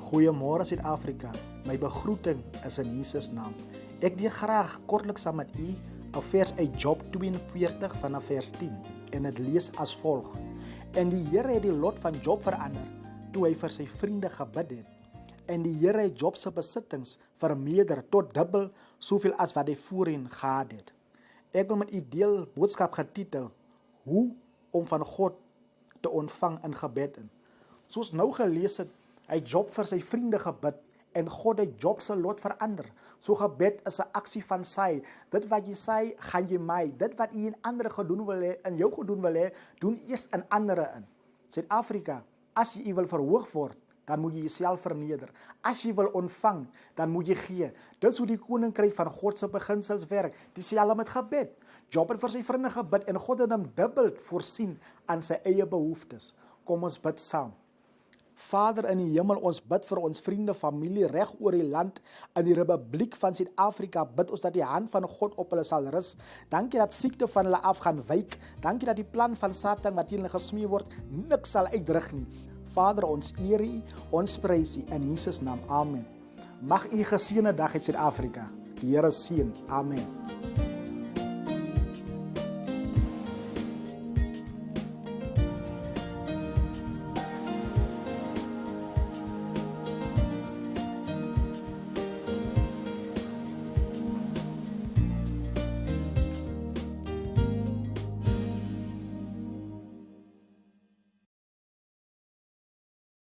Goeiemôre Suid-Afrika, my begroeting is in Jesus naam. Ek deel graag kortliks saam met u 'n vers uit Job 42 vanaf vers 10 en dit lees as volg. En die Here het die lot van Job verander toe hy vir sy vriende gebid het. En die Here het Job se besittings vermeerder tot dubbel soveel as wat hy voorheen gehad het. Ek wil met u deel boodskap getitel hoe om van God te ontvang in gebed in. Soos nou gelees het, hy het Job vir sy vriende gebid en God het Job se lot verander. So gebed is 'n aksie van sy. Dit wat jy sê, gaan jy my. Dit wat jy in ander gedoen wil hê, in jou gedoen wil hê, doen eers in ander in. Suid-Afrika, as jy wil verhoog word, dan moet jy jouself verneder. As jy wil ontvang, dan moet jy gee. Dis hoe die koninkryk van God se beginsels werk. Dieselfde met gebed. Job het vir sy vriende gebid en God het hom dubbel voorsien aan sy eie behoeftes. Kom ons bid saam. Vader in die hemel, ons bid vir ons vriende, familie reg oor die land, in die Republiek van Suid-Afrika, bid ons dat die hand van God op hulle sal rus. Dankie dat siekte van hulle af gaan wyk. Dankie dat die plan van Satan wat teen hulle gesmee word, niks sal uitdruk nie. Vader, ons eer U, ons prys U in Jesus naam. Amen. Mag U 'n geseënde dag hê Suid-Afrika. Die Here seën. Amen.